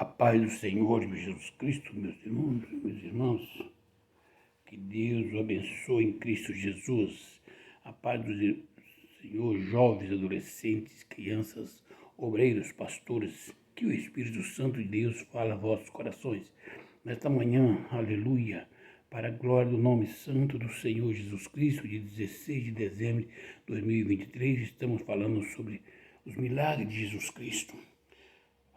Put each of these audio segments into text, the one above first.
A paz do Senhor Jesus Cristo, meus irmãos, meus irmãos, que Deus o abençoe em Cristo Jesus. A paz do Senhor, jovens, adolescentes, crianças, obreiros, pastores, que o Espírito Santo de Deus fale a vossos corações. Nesta manhã, aleluia, para a glória do nome santo do Senhor Jesus Cristo, de 16 de dezembro de 2023, estamos falando sobre os milagres de Jesus Cristo.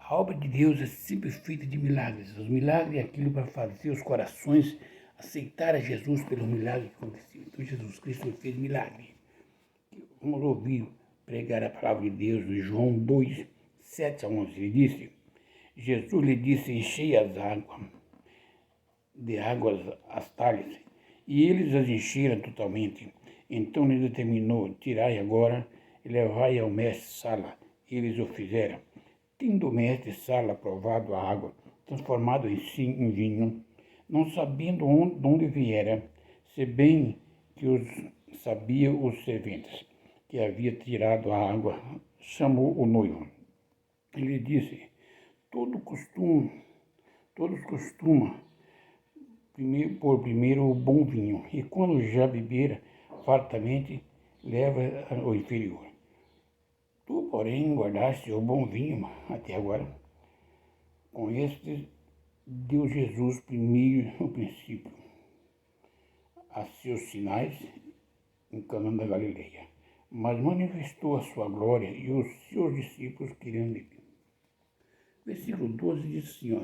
A obra de Deus é sempre feita de milagres. Os milagres é aquilo para fazer os corações aceitar a Jesus pelo milagre que aconteceu. Então Jesus Cristo fez milagre. Vamos ouvir pregar a palavra de Deus em João 2, 7 a 11. Ele disse, Jesus lhe disse, enchei de águas as talhas, e eles as encheram totalmente. Então ele determinou, tirai agora e levai ao mestre Sala. Eles o fizeram. Tendo o mestre Sala provado a água, transformado em vinho, não sabendo de onde viera, se bem que os sabia os serventes, que havia tirado a água, chamou o noivo. Ele disse, todos costumam pôr primeiro o bom vinho, e quando já beber fartamente, leva ao inferior. Tu, porém, guardaste o bom vinho até agora. Com este deu Jesus primeiro o princípio a seus sinais em Caná da Galileia, mas manifestou a sua glória e os seus discípulos queriam ver. Versículo 12 diz assim, ó,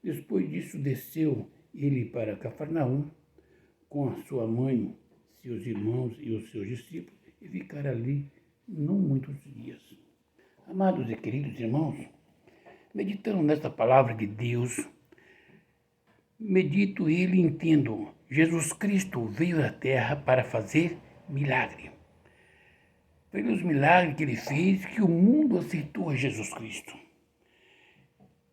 depois disso desceu ele para Cafarnaum com a sua mãe, seus irmãos e os seus discípulos e ficaram ali não muitos dias. Amados e queridos irmãos, meditando nesta palavra de Deus, medito ele e entendo. Jesus Cristo veio à Terra para fazer milagre. Pelos milagres que ele fez, que o mundo aceitou a Jesus Cristo.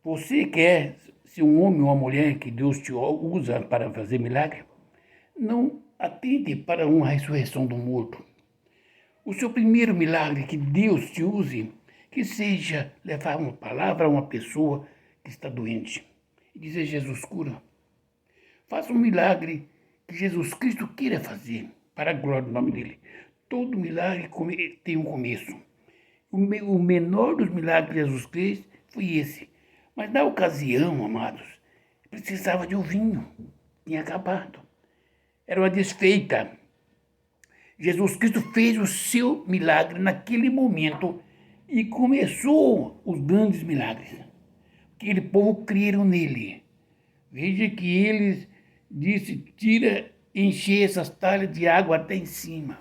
Você quer ser um homem ou uma mulher que Deus te usa para fazer milagre? Não atende para uma ressurreição do morto. O seu primeiro milagre que Deus te use, que seja levar uma palavra a uma pessoa que está doente e dizer, Jesus cura. Faça um milagre que Jesus Cristo queira fazer, para a glória do nome dele. Todo milagre tem um começo. O menor dos milagres de Jesus Cristo foi esse. Mas na ocasião, amados, precisava de um vinho. Tinha acabado. Era uma desfeita. Jesus Cristo fez o seu milagre naquele momento e começou os grandes milagres. Aquele povo creram nele. Veja que eles disse, encher essas talhas de água até em cima.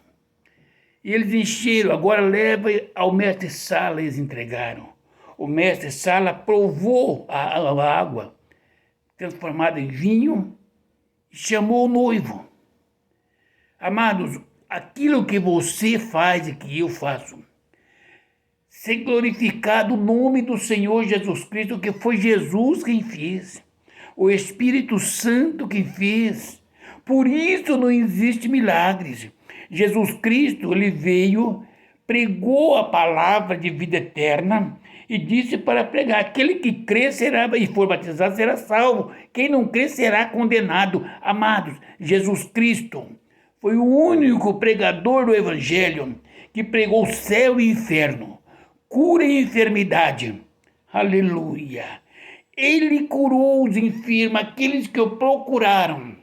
Eles encheram, agora leva ao mestre Sala, eles entregaram. O mestre Sala provou a água transformada em vinho e chamou o noivo. Amados, aquilo que você faz e que eu faço, ser glorificado o nome do Senhor Jesus Cristo, que foi Jesus quem fez, o Espírito Santo quem fez. Por isso não existe milagres. Jesus Cristo, ele veio, pregou a palavra de vida eterna e disse para pregar, aquele que crê será e for batizado será salvo, quem não crê será condenado. Amados, Jesus Cristo foi o único pregador do Evangelho que pregou céu e inferno, cura e enfermidade. Aleluia! Ele curou os enfermos, aqueles que o procuraram.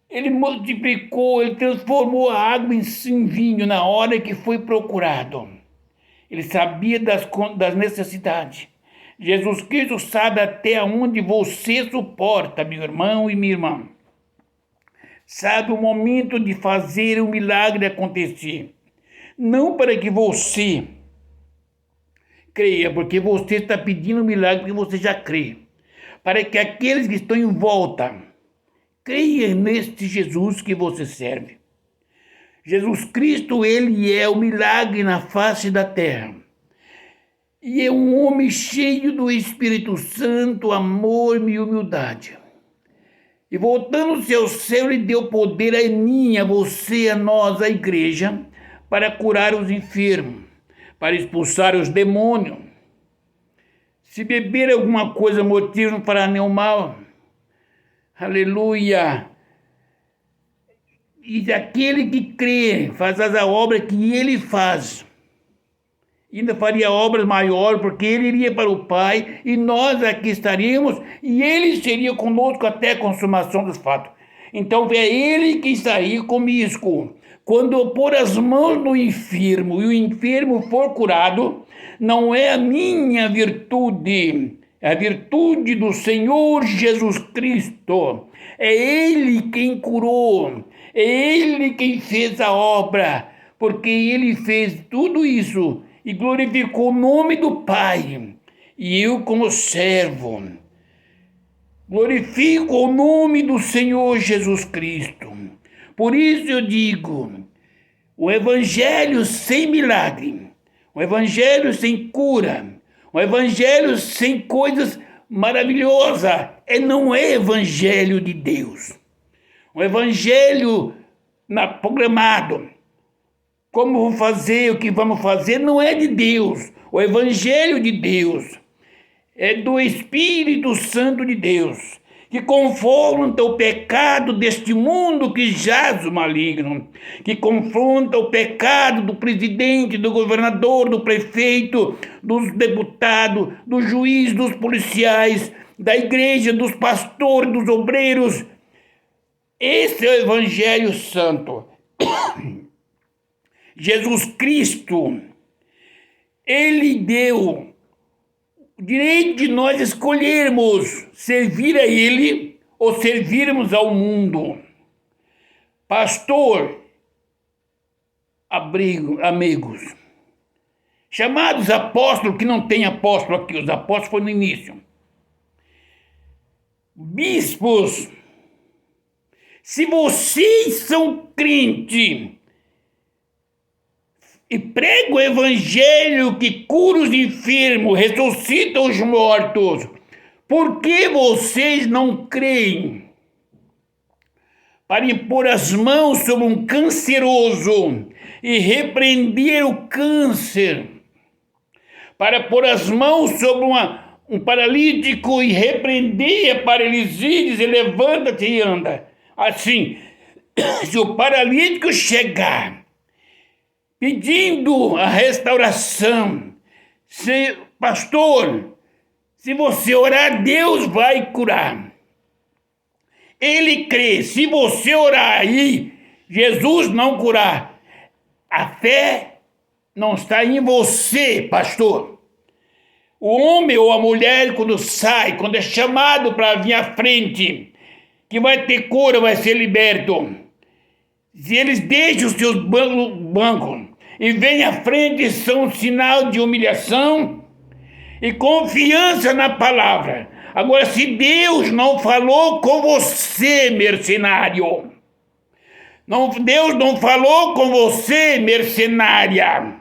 Ele multiplicou, ele transformou a água em vinho na hora que foi procurado. Ele sabia das necessidades. Jesus Cristo sabe até onde você suporta, meu irmão e minha irmã. Sabe o momento de fazer o milagre acontecer. Não para que você creia, porque você está pedindo um milagre porque você já crê. Para que aqueles que estão em volta creiam neste Jesus que você serve. Jesus Cristo, ele é o milagre na face da terra. E é um homem cheio do Espírito Santo, amor e humildade. E voltando-se ao céu, ele deu poder a mim, a você, a nós, a igreja, para curar os enfermos, para expulsar os demônios. Se beber alguma coisa, motivo não fará nenhum mal. Aleluia. E aquele que crê, faz a obra que ele faz. Ainda faria obras maiores, porque ele iria para o Pai, e nós aqui estaríamos, e ele seria conosco até a consumação dos fatos. Então é ele que estaria comigo. Quando eu pôr as mãos no enfermo e o enfermo for curado, não é a minha virtude, é a virtude do Senhor Jesus Cristo. É Ele quem curou, é Ele quem fez a obra, porque Ele fez tudo isso e glorificou o nome do Pai. E eu, como servo, glorifico o nome do Senhor Jesus Cristo. Por isso eu digo, o evangelho sem milagre, o evangelho sem cura, o evangelho sem coisas maravilhosas, não é evangelho de Deus. O evangelho programado, como vou fazer, o que vamos fazer, não é de Deus. O evangelho de Deus é do Espírito Santo de Deus, que confronta o pecado deste mundo que jaz o maligno, que confronta o pecado do presidente, do governador, do prefeito, dos deputados, do juiz, dos policiais, da igreja, dos pastores, dos obreiros. Esse é o Evangelho Santo. Jesus Cristo, Ele deu o direito de nós escolhermos servir a Ele ou servirmos ao mundo. Pastor, amigos, chamados apóstolos, que não tem apóstolo aqui, os apóstolos foram no início. Bispos, se vocês são crentes e pregam o evangelho que cura os enfermos, ressuscita os mortos, por que vocês não creem? Para impor as mãos sobre um canceroso e repreender o câncer, para pôr as mãos sobre um paralítico e repreender a paralisia e dizer, levanta-te e anda. Assim, se o paralítico chegar pedindo a restauração, pastor, se você orar, Deus vai curar. Ele crê, se você orar e Jesus não curar, a fé não está em você, pastor. O homem ou a mulher, quando sai, quando é chamado para vir à frente, que vai ter cura, vai ser liberto. Se eles deixam os seus bancos e vêm à frente, são um sinal de humilhação e confiança na palavra. Agora, se Deus não falou com você, mercenário, Deus não falou com você, mercenária,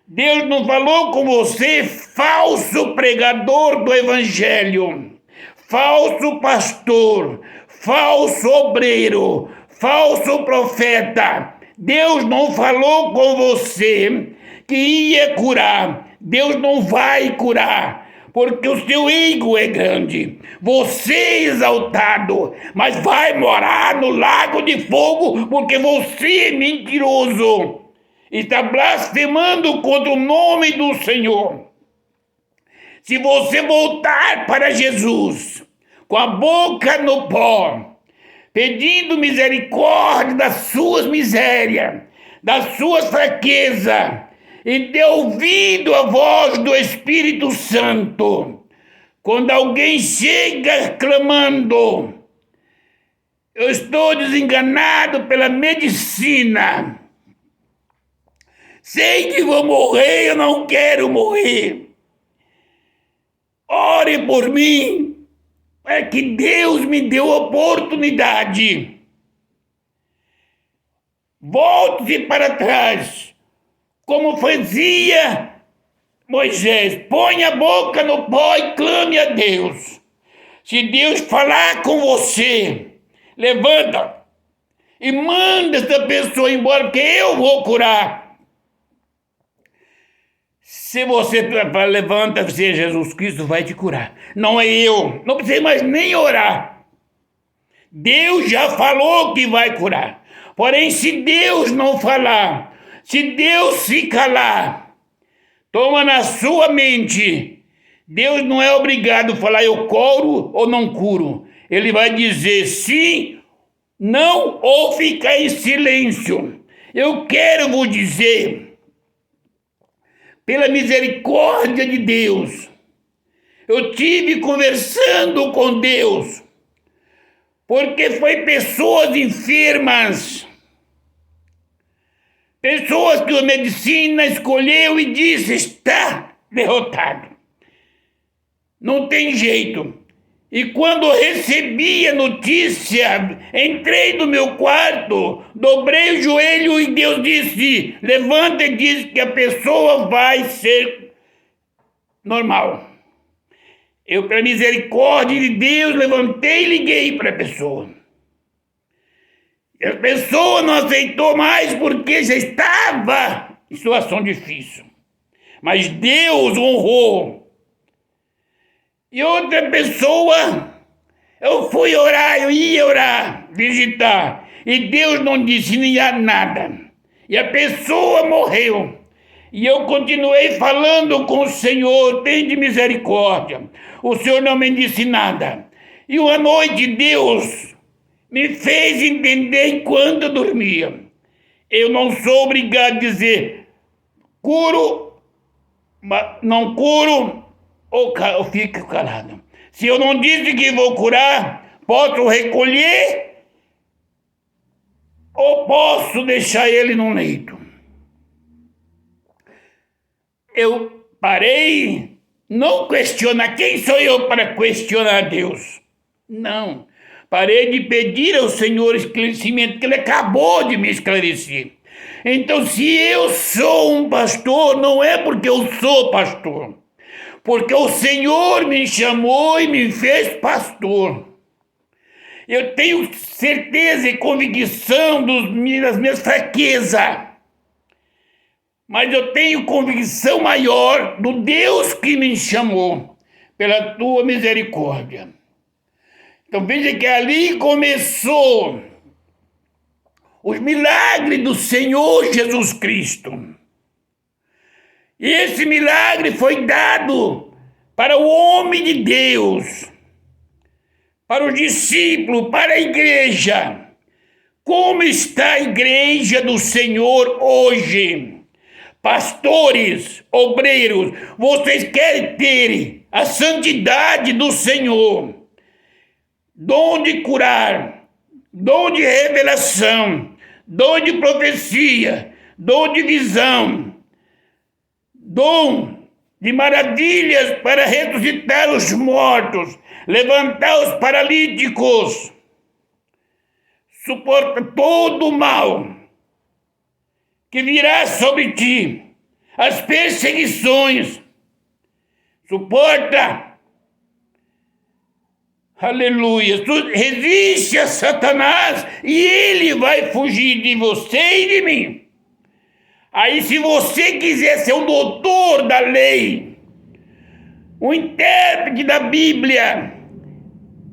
Deus não falou com você, falso pregador do evangelho, falso pastor, falso obreiro, falso profeta. Deus não falou com você que ia curar. Deus não vai curar, porque o seu ego é grande. Você é exaltado, mas vai morar no lago de fogo, porque você é mentiroso. Está blasfemando contra o nome do Senhor. Se você voltar para Jesus, com a boca no pó, pedindo misericórdia das suas misérias, das suas fraquezas, e dê ouvido à voz do Espírito Santo, quando alguém chega clamando, eu estou desenganado pela medicina, sei que vou morrer, eu não quero morrer, ore por mim, é que Deus me deu oportunidade. Volte para trás, como fazia Moisés, põe a boca no pó e clame a Deus. Se Deus falar com você, levanta e manda essa pessoa embora, porque eu vou curar. Se você levanta, se Jesus Cristo vai te curar. Não é eu. Não precisa mais nem orar. Deus já falou que vai curar. Porém, se Deus não falar, se Deus se calar, toma na sua mente, Deus não é obrigado a falar eu curo ou não curo. Ele vai dizer sim, não ou ficar em silêncio. Eu quero vos dizer, pela misericórdia de Deus, eu tive conversando com Deus, porque foi pessoas enfermas, pessoas que a medicina escolheu e disse, está derrotado. Não tem jeito. E quando recebi a notícia, entrei no meu quarto, dobrei o joelho e Deus disse, levanta e diz que a pessoa vai ser normal. Eu, pela misericórdia de Deus, levantei e liguei para a pessoa. E a pessoa não aceitou mais porque já estava em situação difícil. Mas Deus honrou. E outra pessoa, eu fui orar, eu ia orar, visitar. E Deus não disse nada. E a pessoa morreu. E eu continuei falando com o Senhor, tem de misericórdia. O Senhor não me disse nada. E uma noite Deus me fez entender enquanto eu dormia. Eu não sou obrigado a dizer curo, não curo, ou fico calado. Se eu não disse que vou curar, posso recolher ou posso deixar ele no leito. Eu parei, não questionar. Quem sou eu para questionar Deus? Não. Parei de pedir ao Senhor esclarecimento, que Ele acabou de me esclarecer. Então, se eu sou um pastor, não é porque eu sou pastor, porque o Senhor me chamou e me fez pastor. Eu tenho certeza e convicção das minhas fraquezas, mas eu tenho convicção maior do Deus que me chamou, pela tua misericórdia. Então veja que ali começou os milagres do Senhor Jesus Cristo. E esse milagre foi dado para o homem de Deus, para os discípulos, para a igreja. Como está a igreja do Senhor hoje? Pastores, obreiros, vocês querem ter a santidade do Senhor, dom de curar, dom de revelação, dom de profecia, dom de visão, dom de maravilhas para ressuscitar os mortos, levantar os paralíticos, suporta todo o mal que virá sobre ti, as perseguições, suporta, aleluia, resiste a Satanás e ele vai fugir de você e de mim. Aí se você quiser ser o doutor da lei, o intérprete da Bíblia,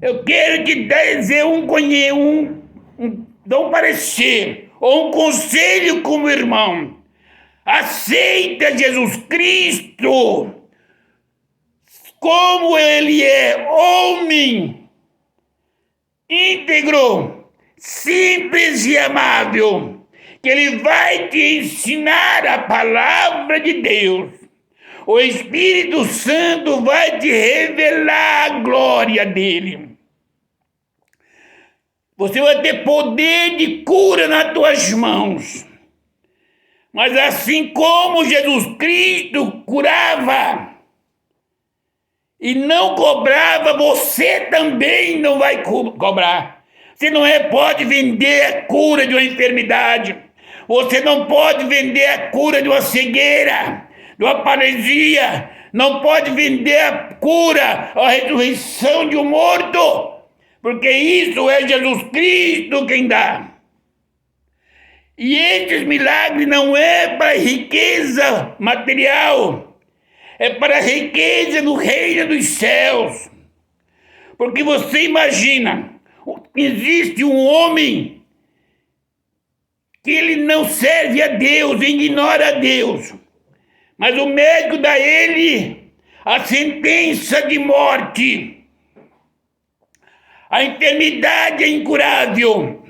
eu quero te dizer dar um parecer, ou um conselho como irmão. Aceita Jesus Cristo como Ele é, homem, íntegro, simples e amável, que Ele vai te ensinar a palavra de Deus. O Espírito Santo vai te revelar a glória dEle. Você vai ter poder de cura nas tuas mãos. Mas assim como Jesus Cristo curava e não cobrava, você também não vai cobrar. Você não pode vender a cura de uma enfermidade. Você não pode vender a cura de uma cegueira, de uma paralisia. Não pode vender a cura, a ressurreição de um morto. Porque isso é Jesus Cristo quem dá. E esses milagres não é para riqueza material, é para riqueza no reino dos céus. Porque você imagina, existe um homem que ele não serve a Deus, ignora a Deus, mas o médico dá a ele a sentença de morte. A enfermidade é incurável.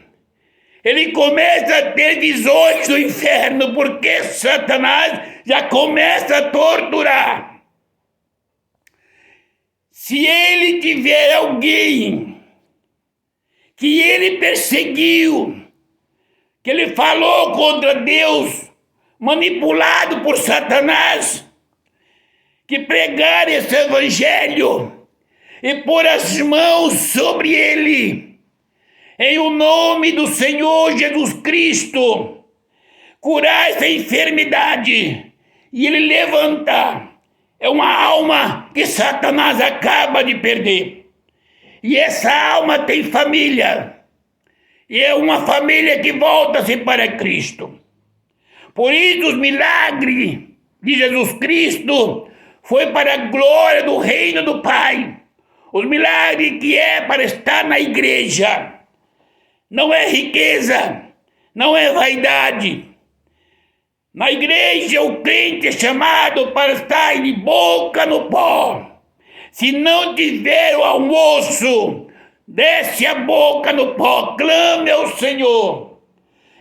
Ele começa a ter visões do inferno, porque Satanás já começa a torturar. Se ele tiver alguém que ele perseguiu, que ele falou contra Deus, manipulado por Satanás, que pregar esse evangelho e pôr as mãos sobre ele, em o nome do Senhor Jesus Cristo, curar essa enfermidade e ele levantar. É uma alma que Satanás acaba de perder. E essa alma tem família. E é uma família que volta-se para Cristo. Por isso os milagres de Jesus Cristo foi para a glória do reino do Pai. Os milagres que é para estar na igreja. Não é riqueza, não é vaidade. Na igreja o crente é chamado para estar de boca no pó. Se não tiver o almoço, desce a boca no pó, clame ao Senhor.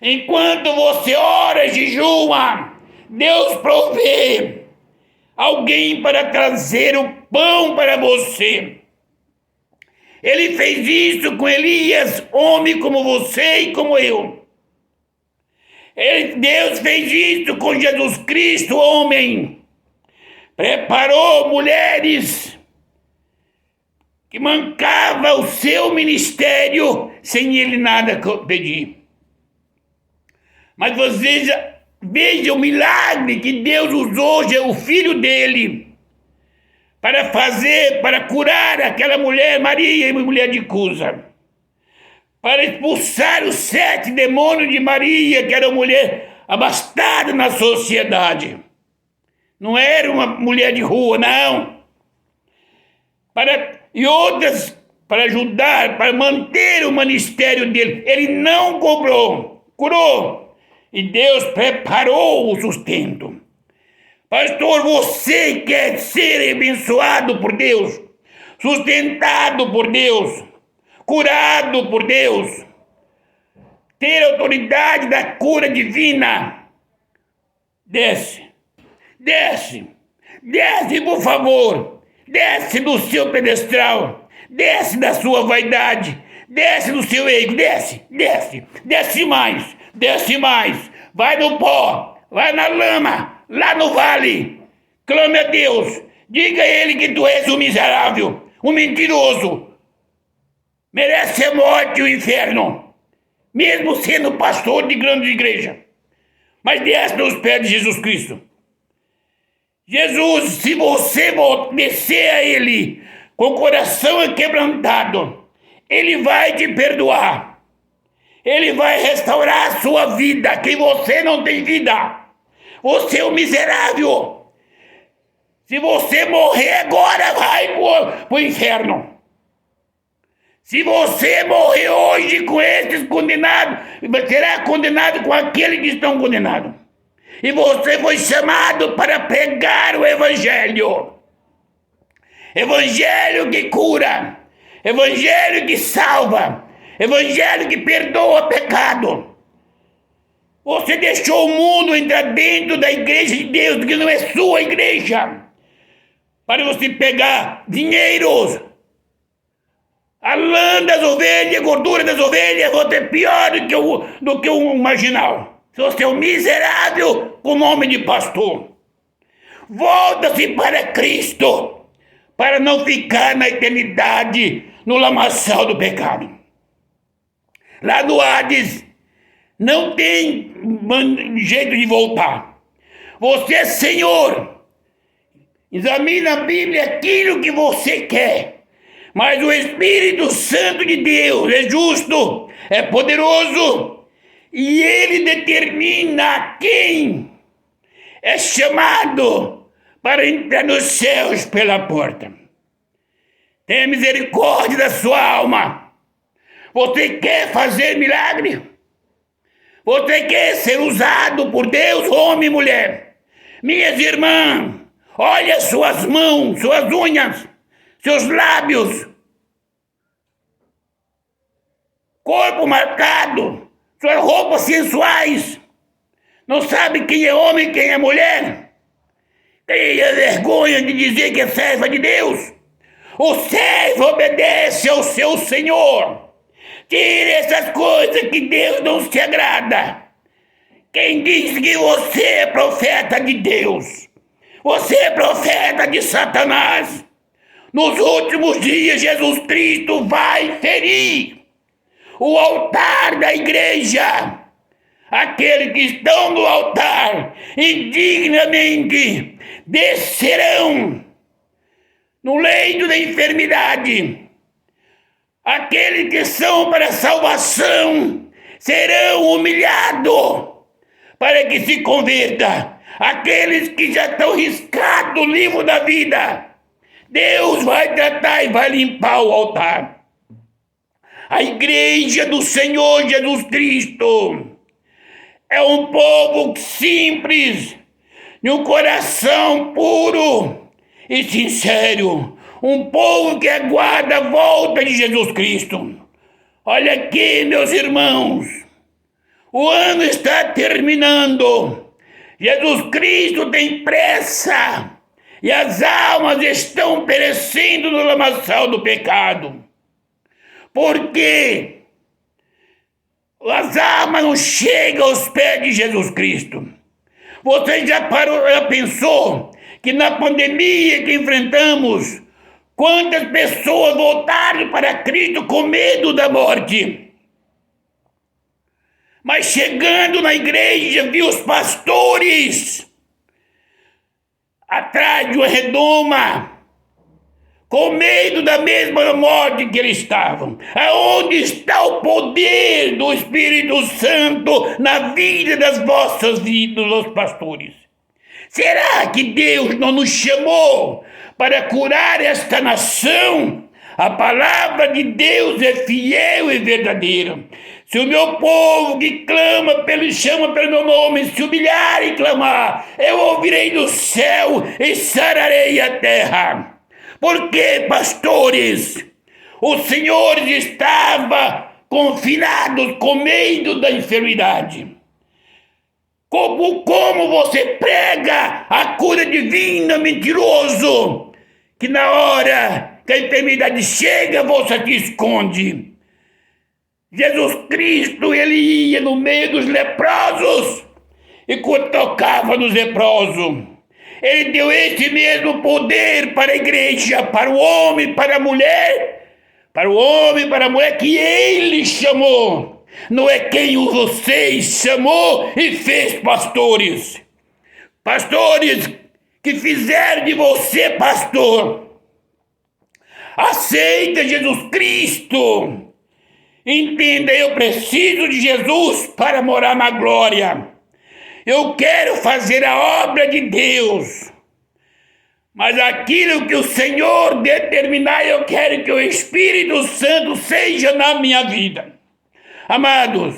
Enquanto você ora e jejuma, Deus provê alguém para trazer o pão para você. Ele fez isso com Elias, homem como você e como eu. Deus fez isso com Jesus Cristo, homem. Preparou mulheres que mancavam o seu ministério sem ele nada pedir. Mas vocês vejam o milagre que Deus usou o filho dele para curar aquela mulher, Maria, mulher de Cusa, para expulsar os 7 demônios de Maria, que era uma mulher abastada na sociedade. Não era uma mulher de rua, não. E outras para ajudar, para manter o ministério dele. Ele não curou. E Deus preparou o sustento. Pastor, você quer ser abençoado por Deus, sustentado por Deus, curado por Deus, ter autoridade da cura divina? Desce, por favor, desce do seu pedestal, desce da sua vaidade, desce do seu ego, desce mais, vai no pó, vai na lama, lá no vale, clame a Deus, diga a ele que tu és um miserável, um mentiroso, merece a morte e o inferno, mesmo sendo pastor de grande igreja, mas desce nos pés de Jesus Cristo. Jesus, se você descer a ele com o coração quebrantado, ele vai te perdoar, ele vai restaurar a sua vida, que você não tem vida. Você é um miserável. Se você morrer agora, vai pro inferno. Se você morrer hoje com esses condenados, será condenado com aqueles que estão condenados. E você foi chamado para pregar o Evangelho. Evangelho que cura. Evangelho que salva. Evangelho que perdoa pecado. Você deixou o mundo entrar dentro da igreja de Deus, que não é sua igreja, para você pegar dinheiros. A lã das ovelhas, a gordura das ovelhas, você é pior do que um marginal. Você é um miserável com nome de pastor. Volta-se para Cristo, para não ficar na eternidade no lamaçal do pecado. Lá no Hades, não tem jeito de voltar. Você é Senhor. Examine a Bíblia aquilo que você quer. Mas o Espírito Santo de Deus é justo, é poderoso E ele determina quem é chamado para entrar nos céus pela porta. Tenha misericórdia da sua alma. Você quer fazer milagre? Você quer ser usado por Deus, homem e mulher? Minhas irmãs, olha suas mãos, suas unhas, seus lábios, corpo marcado, suas roupas sensuais. Não sabe quem é homem e quem é mulher? Tenha vergonha de dizer que é serva de Deus. O servo obedece ao seu Senhor. Tire essas coisas que Deus não se agrada. Quem diz que você é profeta de Deus? Você é profeta de Satanás. Nos últimos dias, Jesus Cristo vai ferir o altar da igreja. Aqueles que estão no altar indignamente descerão no leito da enfermidade. Aqueles que são para a salvação serão humilhados para que se converta. Aqueles que já estão riscados no livro da vida, Deus vai tratar e vai limpar o altar. A igreja do Senhor Jesus Cristo é um povo simples, de um coração puro e sincero. Um povo que aguarda a volta de Jesus Cristo. Olha aqui, meus irmãos. O ano está terminando. Jesus Cristo tem pressa. E as almas estão perecendo no lamaçal do pecado. Por quê? As almas não chegam aos pés de Jesus Cristo. Você já pensou que na pandemia que enfrentamos, quantas pessoas voltaram para Cristo com medo da morte? Mas chegando na igreja, viu os pastores atrás de uma redoma, com medo da mesma morte que eles estavam. Aonde está o poder do Espírito Santo na vida das vossas vidas, os pastores? Será que Deus não nos chamou para curar esta nação? A palavra de Deus é fiel e verdadeira. Se o meu povo que chama pelo meu nome, se humilhar e clamar, eu ouvirei do céu e sararei a terra. Porque, pastores, os senhores estavam confinados com medo da enfermidade. Como você prega a cura divina, mentiroso, que na hora que a enfermidade chega, você te esconde. Jesus Cristo, ele ia no meio dos leprosos e tocava nos leprosos. Ele deu esse mesmo poder para a igreja, para o homem, para a mulher, para o homem, para a mulher que ele chamou. Não é quem vocês chamou e fez pastores. Pastores que fizeram de você pastor. Aceita Jesus Cristo. Entenda, eu preciso de Jesus para morar na glória. Eu quero fazer a obra de Deus. Mas aquilo que o Senhor determinar, eu quero que o Espírito Santo seja na minha vida. Amados,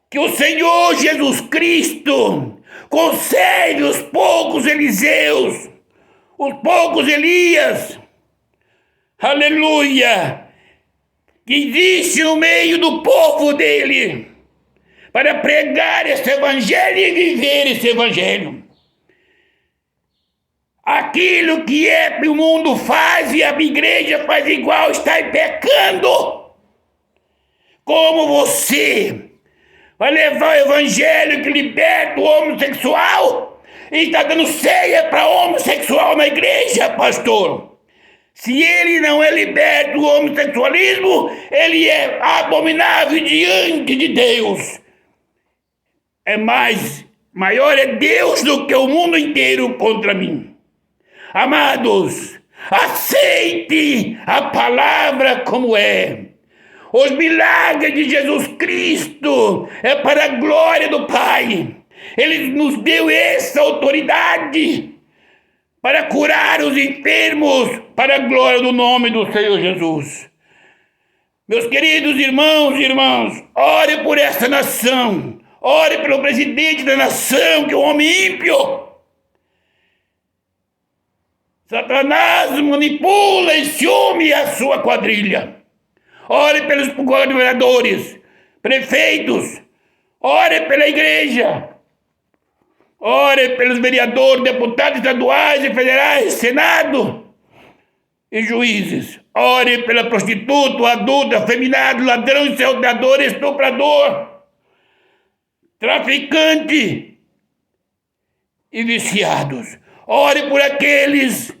que o Senhor Jesus Cristo conserve os poucos Eliseus, os poucos Elias, aleluia, que existe no meio do povo dele, para pregar esse evangelho e viver esse evangelho. Aquilo que o mundo faz e a igreja faz igual, está pecando. Como você vai levar o evangelho que liberta o homossexual e está dando ceia para homossexual na igreja, pastor? Se ele não é liberto do homossexualismo, ele é abominável diante de Deus. Maior é Deus do que o mundo inteiro contra mim. Amados, aceite a palavra como é. Os milagres de Jesus Cristo é para a glória do Pai. Ele nos deu essa autoridade para curar os enfermos, para a glória do nome do Senhor Jesus. Meus queridos irmãos e irmãs, ore por essa nação, ore pelo presidente da nação, que é um homem ímpio. Satanás manipula e ciúme a sua quadrilha. Ore pelos governadores, prefeitos, ore pela igreja, ore pelos vereadores, deputados estaduais e federais, Senado e juízes. Ore pela prostituta, o adulto, afeminado, ladrão, insultador, estuprador, traficante e viciados. Ore por aqueles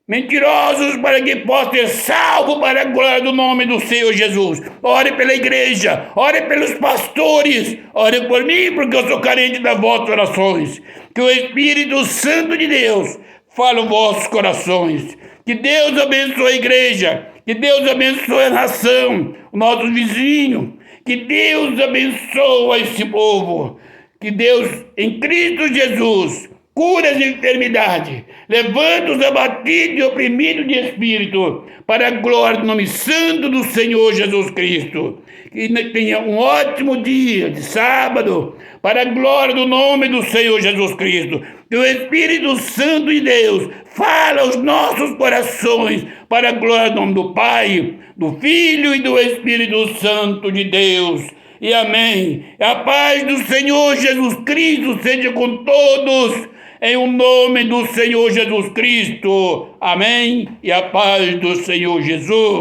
mentirosos para que possam ser salvos para a glória do nome do Senhor Jesus. Ore pela igreja, ore pelos pastores, ore por mim, porque eu sou carente das vossas orações. Que o Espírito Santo de Deus fale aos vossos corações. Que Deus abençoe a igreja, que Deus abençoe a nação, o nosso vizinho, que Deus abençoe esse povo, que Deus, em Cristo Jesus, cura as enfermidades, levanta os abatidos e oprimidos de espírito, para a glória do nome santo do Senhor Jesus Cristo. Que tenha um ótimo dia de sábado, para a glória do nome do Senhor Jesus Cristo. Que o Espírito Santo de Deus fala aos nossos corações, para a glória do nome do Pai, do Filho e do Espírito Santo de Deus. E amém. A paz do Senhor Jesus Cristo seja com todos, em o nome do Senhor Jesus Cristo. Amém. E a paz do Senhor Jesus.